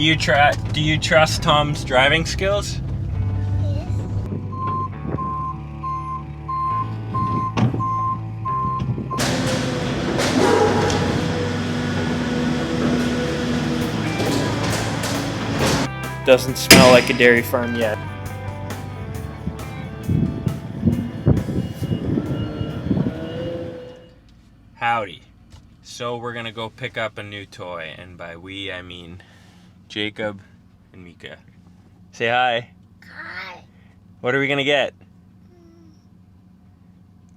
Do you trust Tom's driving skills? Yes. Doesn't smell like a dairy farm yet. Howdy. So we're gonna go pick up a new toy, and by we I mean Jacob and Mika. Say hi. Hi. What are we gonna get?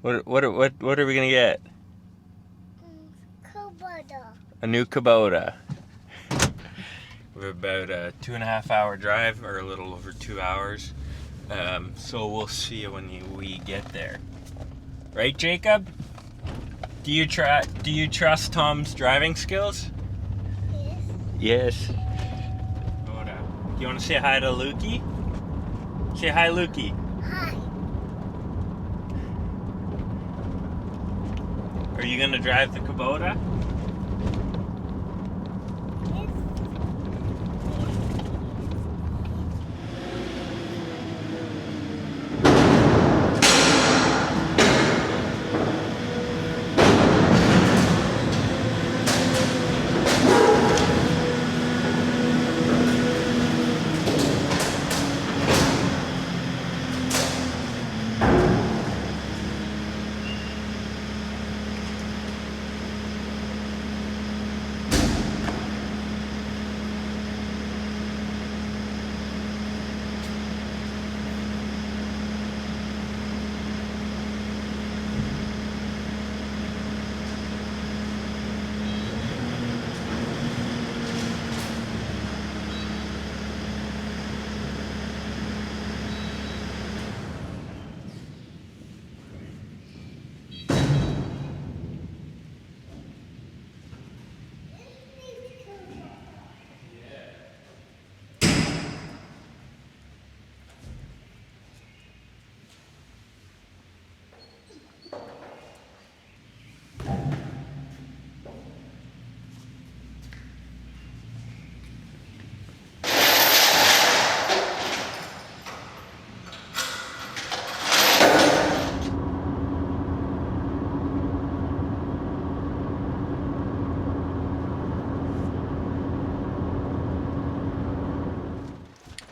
What are we gonna get? Kubota. A new Kubota. We're about a 2.5 hour drive, or a little over 2 hours. So we'll see you when we get there. Right, Jacob? Do you trust Tom's driving skills? Yes. Yes. Kubota. Do you want to say hi to Lukey? Say hi, Lukey. Hi. Are you gonna drive the Kubota?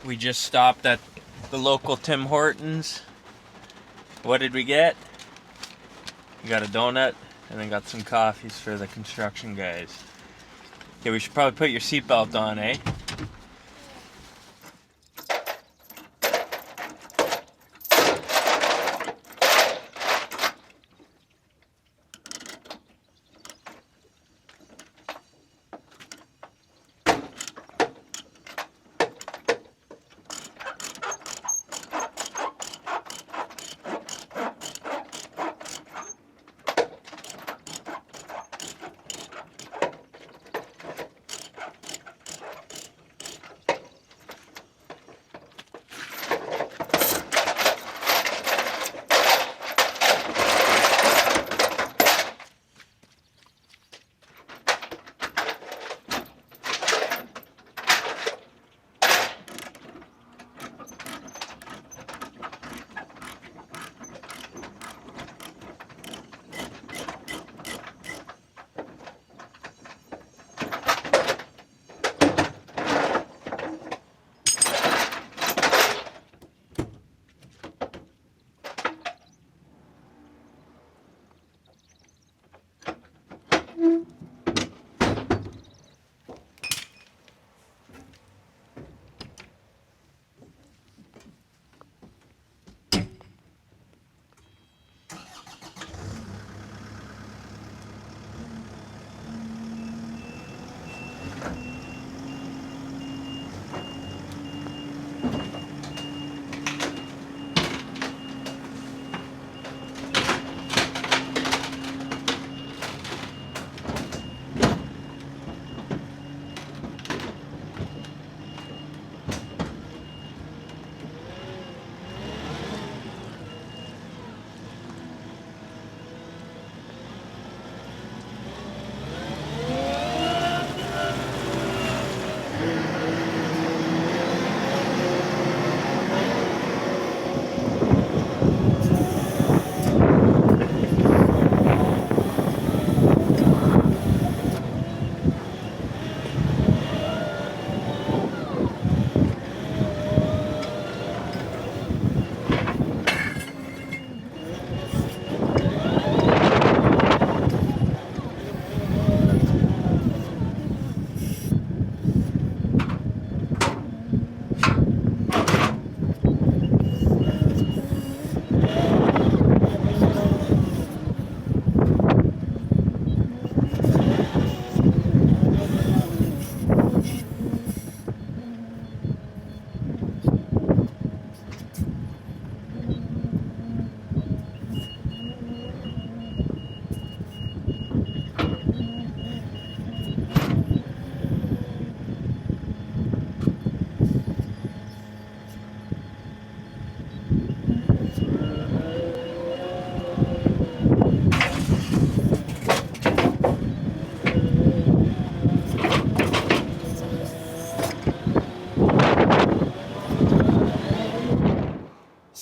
We just stopped at the local Tim Hortons. What did we get? We got a donut and then got some coffees for the construction guys. Okay, we should probably put your seatbelt on, eh?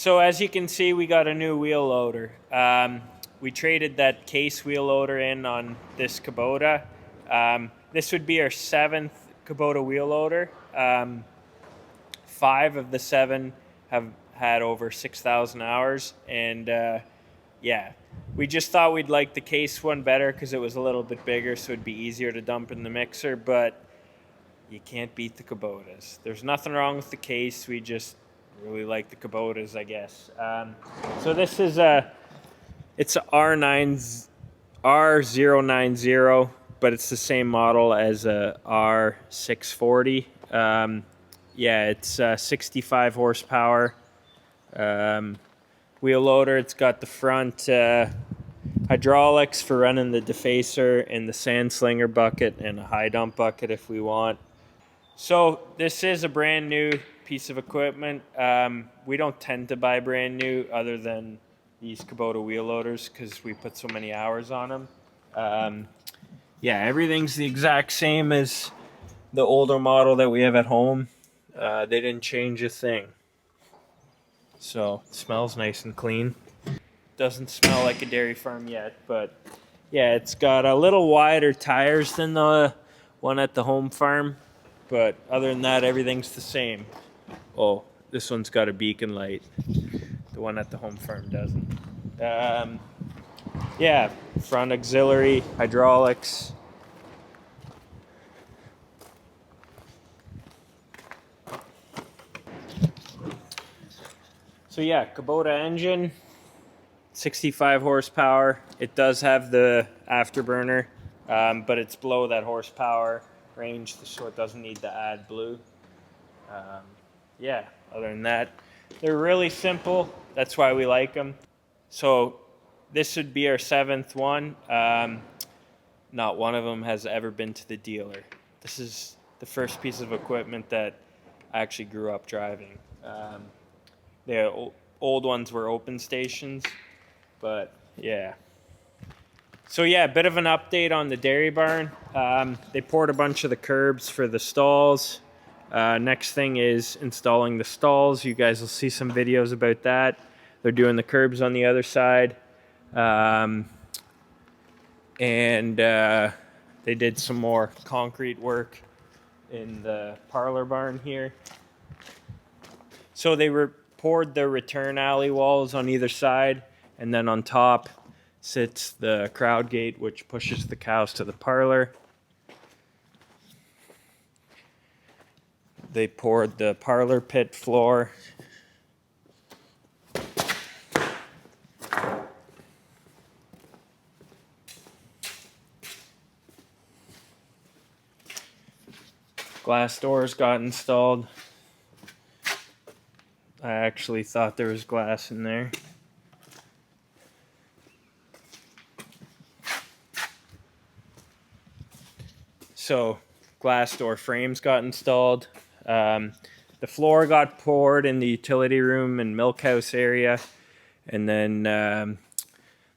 So as you can see, we got a new wheel loader. We traded that case wheel loader in on this Kubota. This would be our 7th Kubota wheel loader. 5 of the 7 have had over 6,000 hours, and yeah, we just thought we'd like the case one better because it was a little bit bigger, so it'd be easier to dump in the mixer, but you can't beat the Kubotas. There's nothing wrong with the case, we just really like the Kubotas, I guess. So this is it's a R090, but it's the same model as a R640. Yeah, it's 65 horsepower wheel loader. It's got the front hydraulics for running the defacer and the sand slinger bucket and a high dump bucket if we want. So this is a brand new piece of equipment. We don't tend to buy brand new other than these Kubota wheel loaders because we put so many hours on them. Yeah, everything's the exact same as the older model that we have at home. They didn't change a thing. So it smells nice and clean. Doesn't smell like a dairy farm yet, but yeah, it's got a little wider tires than the one at the home farm. But other than that, everything's the same. Oh, this one's got a beacon light. The one at the home farm doesn't. Yeah, front auxiliary, hydraulics. So yeah, Kubota engine, 65 horsepower. It does have the afterburner, but it's below that horsepower range, so it doesn't need the AdBlue. Yeah, other than that, they're really simple. That's why we like them. So this would be our 7th one. Not one of them has ever been to the dealer. This is the first piece of equipment that I actually grew up driving. The old ones were open stations, but yeah. So yeah, a bit of an update on the dairy barn. They poured a bunch of the curbs for the stalls. Next thing is installing the stalls. You guys will see some videos about that. They're doing the curbs on the other side. And they did some more concrete work in the parlor barn here. So they poured the return alley walls on either side, and then on top sits the crowd gate, which pushes the cows to the parlor. They poured the parlor pit floor. Glass doors got installed. I actually thought there was glass in there. So glass door frames got installed. The floor got poured in the utility room and milk house area. And then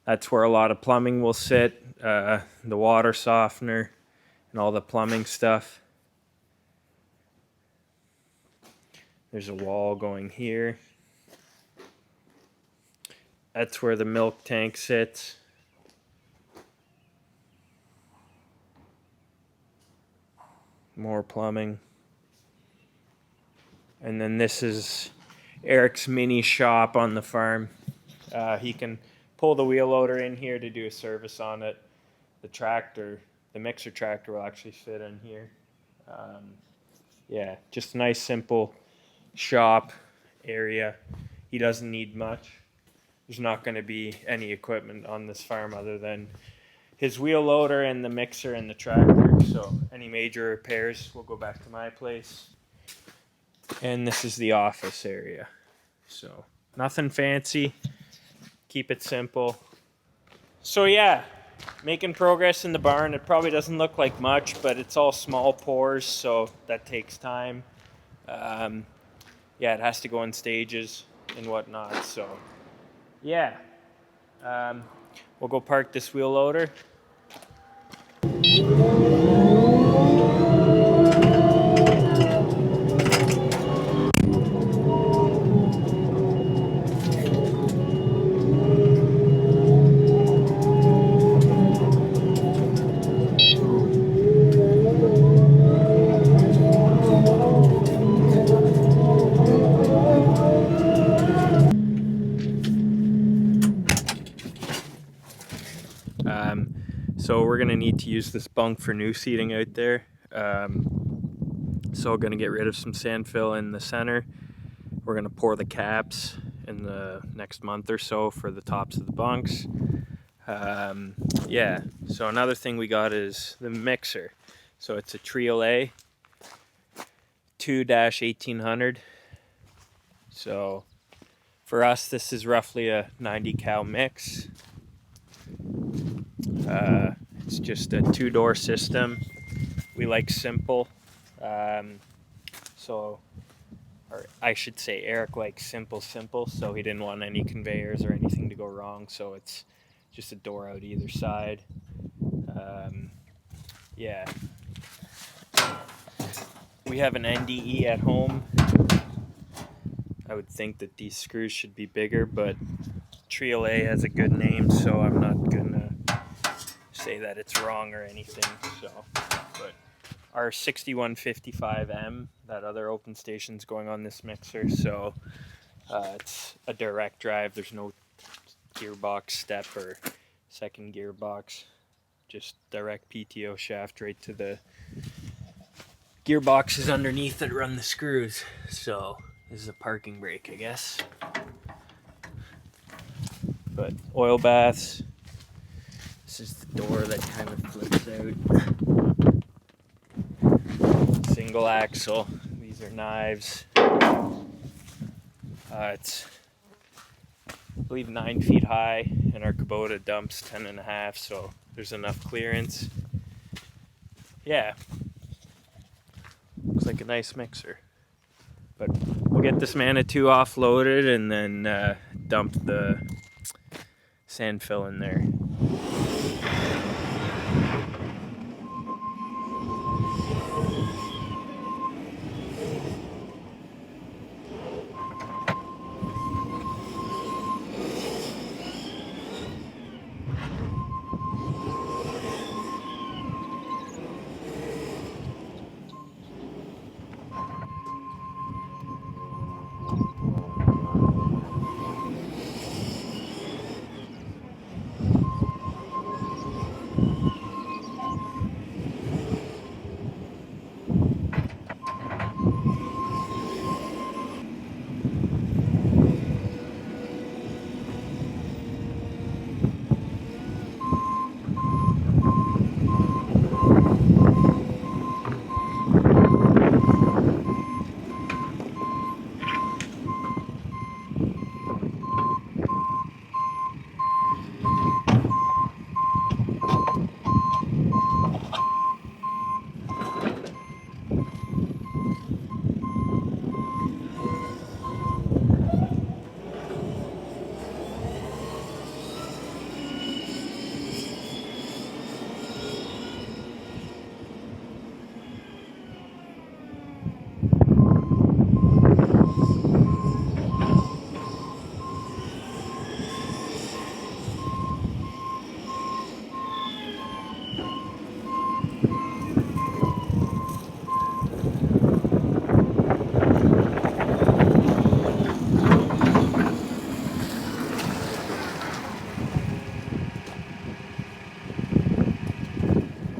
that's where a lot of plumbing will sit. The water softener and all the plumbing stuff. There's a wall going here. That's where the milk tank sits. More plumbing. And then this is Eric's mini shop on the farm. He can pull the wheel loader in here to do a service on it. The tractor, the mixer tractor will actually fit in here. Yeah, just a nice simple shop area. He doesn't need much. There's not going to be any equipment on this farm other than his wheel loader and the mixer and the tractor. So any major repairs will go back to my place. And this is the office area. So nothing fancy. Keep it simple. So yeah, making progress in the barn. It probably doesn't look like much, but it's all small pours, so that takes time. Yeah, it has to go in stages and whatnot. So yeah, we'll go park this wheel loader. we're gonna need to use this bunk for new seating out there. So we're gonna get rid of some sand fill in the center. We're gonna pour the caps in the next month or so for the tops of the bunks. Yeah, so another thing we got is the mixer. So it's a Triolet 2-1800. So for us, this is roughly a 90 cal mix. It's just a 2-door system. We like simple. Or I should say Eric likes simple, so he didn't want any conveyors or anything to go wrong. So it's just a door out either side. Yeah. We have an NDE at home. I would think that these screws should be bigger, but Triolet has a good name, so I'm not gonna say that it's wrong or anything. So, but our 6155M, that other open station's going on this mixer, so it's a direct drive. There's no gearbox step or second gearbox, just direct PTO shaft right to the gearboxes underneath that run the screws. So this is a parking brake, I guess. But oil baths. This is the door that kind of flips out. Single axle. These are knives. It's, I believe, 9 feet high, and our Kubota dumps 10.5, so there's enough clearance. Yeah. Looks like a nice mixer. But we'll get this Manitou offloaded and then dump the sand fill in there.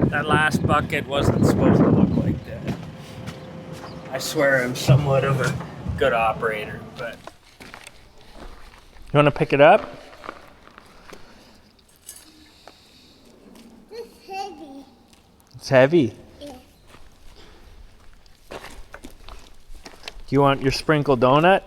That last bucket wasn't supposed to look like that. I swear I'm somewhat of a good operator, but... You want to pick it up? It's heavy. It's heavy. Yeah. Do you want your sprinkled donut?